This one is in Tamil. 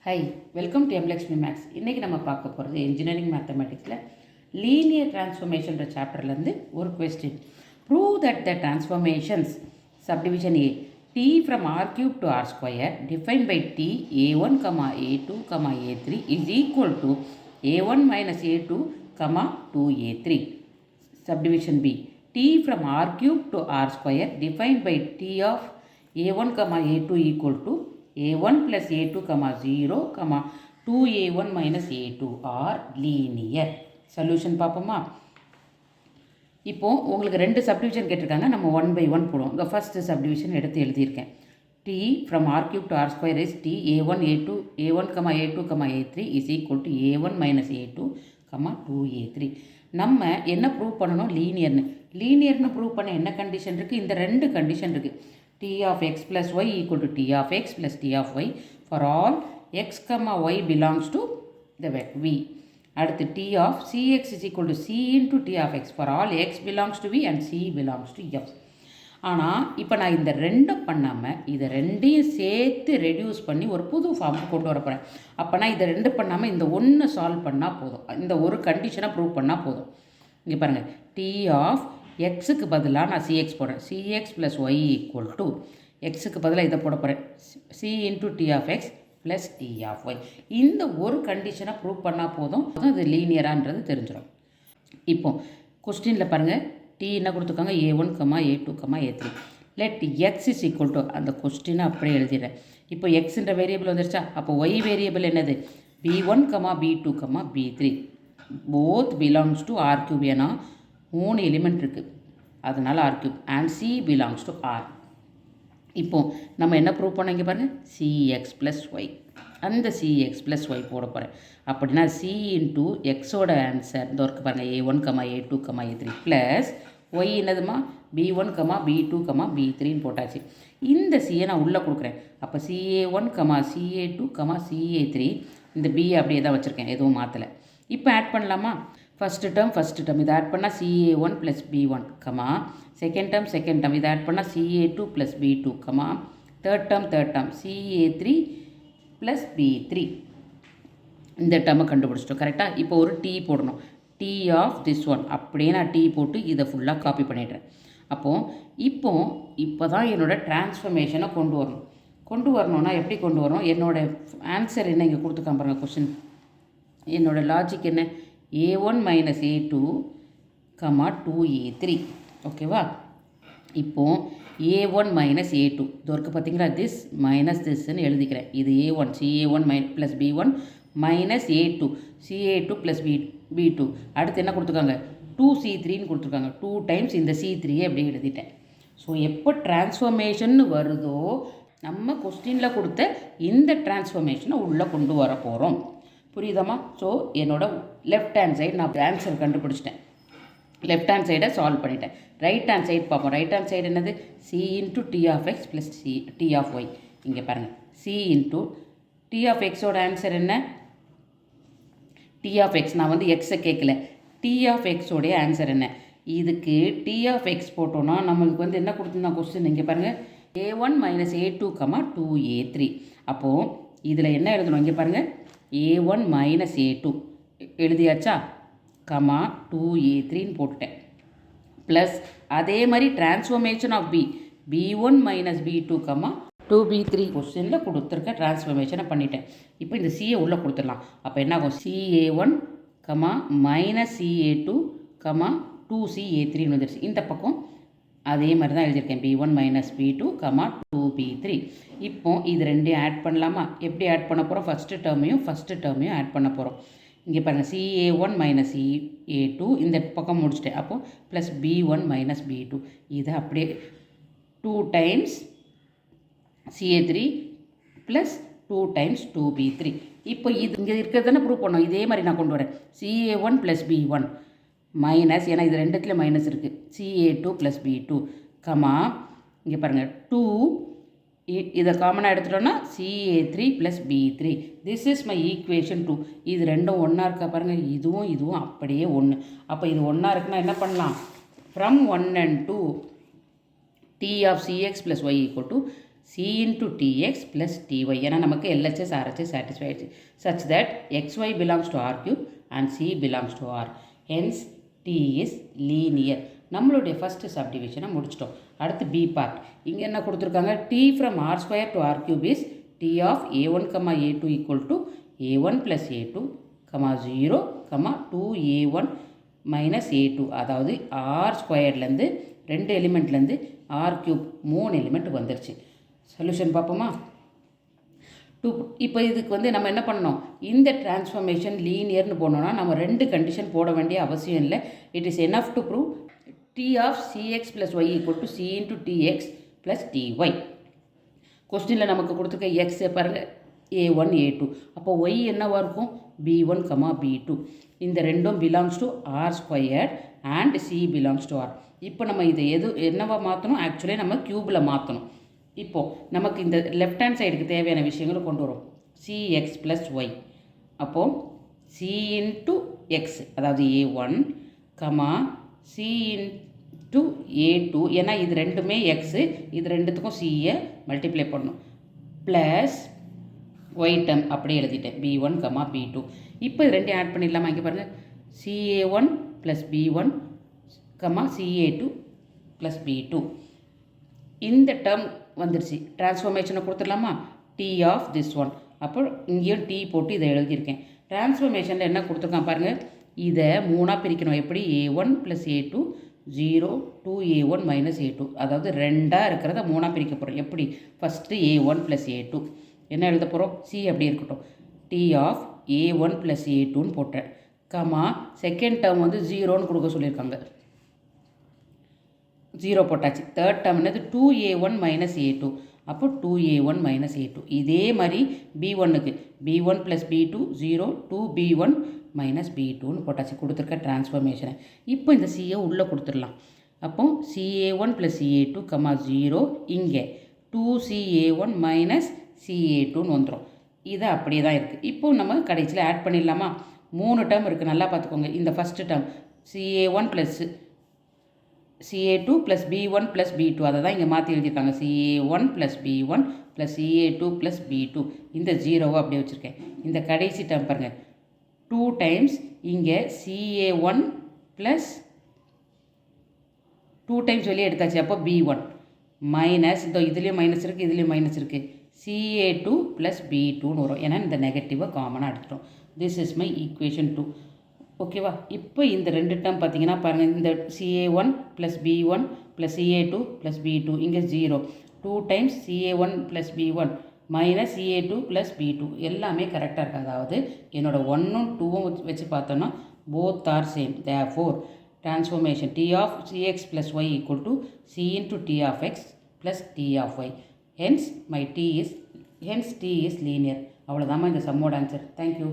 High, welcome to எம்லக்ஷ்மி maths. இன்றைக்கி நம்ம பார்க்க போகிறது இன்ஜினியரிங் மேத்தமெட்டிக்ஸில் லீனியர் டிரான்ஸ்ஃபர்மேஷன்ற சாப்டர்லேருந்து ஒரு question. Prove that the transformations subdivision A T from R cube to R square define by T a1, a2, a3 is equal to a1 minus a2, 2a3. Subdivision B T from R cube to R square define by T of a1, a2 equal to a1 plus a2, 0, 2a1 minus a2 are linear. Solution பார்ப்போமா? இப்போது உங்களுக்கு ரெண்டு சப்டிவிஷன் கேட்டிருக்காங்க. நம்ம 1 by 1 போடுவோம். இந்த ஃபஸ்ட்டு சப்டிவிஷன் எடுத்து எழுதியிருக்கேன். t from r cube to r square is t a1, a2, a1, a2, a3 is equal to a1 minus a2, 2a3. நம்ம என்ன ப்ரூவ் பண்ணணும்? லீனியர்னு ப்ரூவ் பண்ண என்ன கண்டிஷன் இருக்குது? இந்த ரெண்டு கண்டிஷன் இருக்குது. t of x plus y equal to t of x plus t of y for all x, y belongs to the vector v. அடுத்து t of cx is equal to c into t of x for all x belongs to v and c belongs to f. ஆனால் இப்போ நான் இந்த ரெண்டும் பண்ணாமல் இதை ரெண்டையும் சேர்த்து ரெடியூஸ் பண்ணி ஒரு புது ஃபார்முக்கு கொண்டு வர போகிறேன். அப்போ நான் இதை ரெண்டு பண்ணாமல் இந்த ஒன்று சால்வ் பண்ணால் போதும். இந்த ஒரு கண்டிஷனை ப்ரூவ் பண்ணால் போதும். இங்கே பாருங்கள், t of எக்ஸுக்கு பதிலாக நான் சிஎக்ஸ் போடுறேன். C X plus Y equal to எக்ஸுக்கு பதிலாக இதை போட போகிறேன். C into T of X plus T of Y. இந்த ஒரு கண்டிஷனை ப்ரூவ் பண்ணால் போதும், அது லீனியரான்றது தெரிஞ்சிடும். இப்போ கொஸ்டினில் பாருங்கள், டி என்ன கொடுத்துருக்காங்க? a1, a2, a3. Let X is equal to அந்த கொஸ்டினை அப்படியே எழுதிடுறேன். இப்போ எக்ஸுன்ற வேரியபிள் வந்துருச்சா? அப்போ ஒய் வேரியபிள் என்னது? b1, b2, b3 both belongs to R cube. ஏன்னா 3 எலிமெண்ட் இருக்குது, அதனால் R cube and C belongs to R. இப்போது நம்ம என்ன ப்ரூவ் பண்ணோம்? இங்கே பாருங்கள், சிஎக்ஸ் ப்ளஸ் ஒய். அந்த சிஎக்ஸ் ப்ளஸ் ஒய் போட போகிறேன். அப்படின்னா சி இன்ட்டு எக்ஸோட ஆன்சர் இந்த ஒர்க்கு பாருங்கள், a1, a2, a3 plus Y என்னதுமா? b1, b2, b3ன்னு போட்டாச்சு. இந்த சியை நான் உள்ளே கொடுக்குறேன். அப்போ ca1, ca2, ca3 இந்த b அப்படியே தான் வச்சுருக்கேன், எதுவும் மாற்றலை. இப்போ ஆட் பண்ணலாமா? ஃபஸ்ட்டு டேர்ம் இதை ஆட் பண்ணால் CA1 plus B1, second term இதை ஆட் பண்ணால் CA2 plus B2, third term CA3 plus B3. இந்த டேர்மை கண்டுபிடிச்சிட்டோம். கரெக்டாக? இப்போ ஒரு T போடணும். T ஆஃப் திஸ் ஒன் அப்படியே நான் T போட்டு இதை ஃபுல்லாக காப்பி பண்ணிடுறேன். இப்போ தான் என்னோடய டிரான்ஸ்ஃபர்மேஷனை கொண்டு வரணும்னா எப்படி கொண்டு வரணும்? என்னோடய ஆன்சர் என்ன இங்கே கொடுத்துக்காம பாருங்கள் கொஸ்டின். என்னோடய லாஜிக் என்ன? a1 minus a2, 2a3. ஓகேவா? இப்போது a1 மைனஸ் a2 இது இருக்குது பார்த்தீங்களா? திஸ் மைனஸ் திஸ்ன்னு எழுதிக்கிறேன். இது a1 ca1 plus b1 minus a2 ca2 plus b2. அடுத்து என்ன கொடுத்துருக்காங்க? 2c3ன்னு கொடுத்துருக்காங்க. 2 டைம்ஸ் இந்த c3யை அப்படியே எழுதிட்டேன். ஸோ எப்போ டிரான்ஸ்ஃபர்மேஷன் வருதோ நம்ம கொஸ்டினில் கொடுத்த இந்த டிரான்ஸ்ஃபர்மேஷனை உள்ளே கொண்டு வர போகிறோம். புரியுதாம்மா? ஸோ என்னோட லெஃப்ட் ஹேண்ட் சைடு நான் ஆன்சர் கண்டுபிடிச்சிட்டேன். லெஃப்ட் ஹேண்ட் சைடை சால்வ் பண்ணிட்டேன். ரைட் ஹேண்ட் சைடு பார்ப்போம். ரைட் ஹேண்ட் சைடு என்னது? C into T of X plus T of Y. இங்கே பாருங்கள், சி இன்ட்டு டி ஆஃப் எக்ஸோட ஆன்சர் என்ன? T of X. நான் வந்து எக்ஸை கேட்கல, டி ஆஃப் எக்ஸோடைய ஆன்சர் என்ன? இதுக்கு டி ஆஃப் எக்ஸ் போட்டோன்னா நம்மளுக்கு வந்து என்ன கொடுத்துருந்தா கொஸ்டின்? இங்கே பாருங்கள், a1 மைனஸ் a2, 2a3. அப்போது இதில் என்ன எழுதணும்? இங்கே பாருங்கள், a1 மைனஸ் a2 எழுதியாச்சா? 2a3ன்னு போட்டுட்டேன். ப்ளஸ் அதே மாதிரி transformation of b1 minus b2, 2b3 கொஸ்டினில் கொடுத்துருக்க டிரான்ஸ்ஃபர்மேஷனை பண்ணிட்டேன். இப்போ இந்த சிஏ உள்ளே கொடுத்துடலாம். அப்போ என்ன ஆகும்? CA1, மைனஸ் CA2, 2CA3ன்னு வந்துடுச்சு. இந்த பக்கம் அதே மாதிரி தான் எழுதியிருக்கேன், b1 மைனஸ் b2, 2b3. இப்போ இது ரெண்டையும் ஆட் பண்ணலாமா? எப்படி ஆட் பண்ண போகிறோம்? ஃபஸ்ட்டு டேர்மையும் ஆட் பண்ண போகிறோம். இங்கே பாருங்கள், CA1 மைனஸ் CA2 இந்த பக்கம் முடிச்சிட்டேன். அப்போது ப்ளஸ் b1 மைனஸ் b2 இதை அப்படியே 2 times CA3 plus 2 times 2b3. இப்போ இது இங்கே இருக்கிறது தானே ப்ரூவ் பண்ணோம். இதே மாதிரி நான் கொண்டு வரேன். CA1 ப்ளஸ் b1 மைனஸ், ஏன்னா இது ரெண்டுத்தில் மைனஸ் இருக்குது, CA2 ப்ளஸ் b2, இங்கே பாருங்கள் 2 இதை காமனாக எடுத்துட்டோன்னா CA3 plus b3. This is my equation 2. இது ரெண்டும் ஒன்றா இருக்கா பாருங்கள், இதுவும் அப்படியே ஒன்று. அப்போ இது ஒன்றா இருக்குன்னா என்ன பண்ணலாம்? From 1 and 2 t of cx plus y equal to c into tx plus ty. ஏன்னா நமக்கு LHS RHS satisfy ஆயிடுச்சு. such that xy belongs to R cube and c belongs to R. hence t is linear. நம்மளுடைய ஃபஸ்ட்டு சப்டிவிஷனை முடிச்சிட்டோம். அடுத்து பி பார்ட். இங்கே என்ன கொடுத்துருக்காங்க? t from r square to r cube is t of a1, a2 equal to a1 plus a2, 0, 2a1 minus a2. அதாவது r ஸ்கொயர்லேருந்து 2 எலிமெண்ட்லேருந்து r cube 3 எலிமெண்ட் வந்துருச்சு. சொல்யூஷன் பார்ப்போமா? இப்போ இதுக்கு நம்ம என்ன பண்ணணும்? இந்த டிரான்ஸ்ஃபர்மேஷன் லீனியர்னு போனோம்னா நம்ம 2 கண்டிஷன் போட வேண்டிய அவசியம் இல்லை. It is enough to prove t of cx plus y equal to c into tx plus ty. கொஸ்டினில் நமக்கு கொடுத்துருக்க எக்ஸ் பாருங்கள் a1 a2. அப்போ y என்னவாக இருக்கும்? b1, b2. இந்த ரெண்டும் belongs to r square and c belongs to r. இப்போ நம்ம இதை என்னவா மாற்றணும்? ஆக்சுவலி நம்ம க்யூபில் மாற்றணும். இப்போது நமக்கு இந்த லெஃப்ட் ஹேண்ட் சைடுக்கு தேவையான விஷயங்களை கொண்டு வரும். cx plus Y. அப்போது c இன்ட்டு எக்ஸ் அதாவது a1, c இன்ட்டு a2. ஏன்னா இது ரெண்டுமே எக்ஸு, இது ரெண்டுத்துக்கும் c-யை மல்டிப்ளை பண்ணணும். ப்ளஸ் ஒய் டேர்ம் அப்படியே எழுதிட்டேன் b1, b2. இப்போ இது ரெண்டையும் ஆட் பண்ணிடலாமா? இங்கே பாருங்கள் ca1 plus b1, ca2 plus b2. இந்த டேர்ம் வந்துருச்சு. டிரான்ஸ்ஃபர்மேஷனை கொடுத்துடலாமா? t of this one. அப்போ இங்கேயும் t போட்டு இதை எழுதியிருக்கேன். டிரான்ஸ்ஃபர்மேஷனில் என்ன கொடுத்துருக்கான் பாருங்கள். இதை 3ஆக பிரிக்கணும். எப்படி? a1 plus a2, 0, 2a1 minus a2. அதாவது 2ஆக இருக்கிறத 3ஆக பிரிக்க போகிறோம். எப்படி? ஃபஸ்ட்டு a1 ப்ளஸ் a2 என்ன எழுத போகிறோம்? c அப்படி இருக்கட்டும். t ஆஃப் a1 ப்ளஸ் a2ன்னு போட்டேன். செகண்ட் டேர்ம் 0ன்னு கொடுக்க சொல்லியிருக்காங்க. 0 போட்டாச்சு. தேர்ட் டேர்ம் என்னது? 2a1 minus a2. அப்போ 2a1 மைனஸ் a2. இதே மாதிரி b1க்கு b1 plus b2, 0, 2b1 minus b2ன்னு போட்டாச்சு. கொடுத்துருக்க டிரான்ஸ்ஃபர்மேஷனை. இப்போ இந்த c-யை உள்ளே கொடுத்துடலாம். அப்போ ca1 ப்ளஸ் ca2, 0. இங்கே 2ca1 மைனஸ் ca2ன்னு வந்துடும். இது அப்படியே தான் இருக்குது. இப்போது நம்ம கடைசியில் ஆட் பண்ணிடலாமா? 3 டேர்ம் இருக்குது. நல்லா பார்த்துக்கோங்க. இந்த first term ca1 plus ca2 plus b1 plus b2. அதை தான் இங்கே மாற்றி எழுதியிருக்காங்க. ca1 plus b1 plus ca2 plus b2. இந்த 0வை அப்படியே வச்சுருக்கேன். இந்த கடைசி டேர்ம் பாருங்கள் 2 டைம்ஸ் இங்கே ca1 ப்ளஸ் 2 டைம்ஸ் வெளியே எடுத்தாச்சு. அப்போ b1 மைனஸ் இந்த இதுலேயும் மைனஸ் இருக்குது, இதுலேயும் மைனஸ் இருக்குது. ca2 ப்ளஸ் b2ன்னு வரும். ஏன்னா இந்த நெகட்டிவை காமனாக எடுத்துட்டோம். This is my equation 2. ஓகேவா? இப்போ இந்த 2 டேர்ம் பார்த்தீங்கன்னா பாருங்கள். இந்த ca1 plus b1 plus ca2 plus b2 இங்கே 0. 2 times ca1 plus b1 minus ca2 plus b2 எல்லாமே கரெக்டாக இருக்குது. அதாவது என்னோடய 1ம் 2ம் வச்சு பார்த்தோன்னா both are same. Therefore transformation t of cx plus y equal to c into t of x plus t of y. Hence t is linear. அவ்வளோதாம்மா இந்த சம்மோட ஆன்சர். தேங்க்யூ.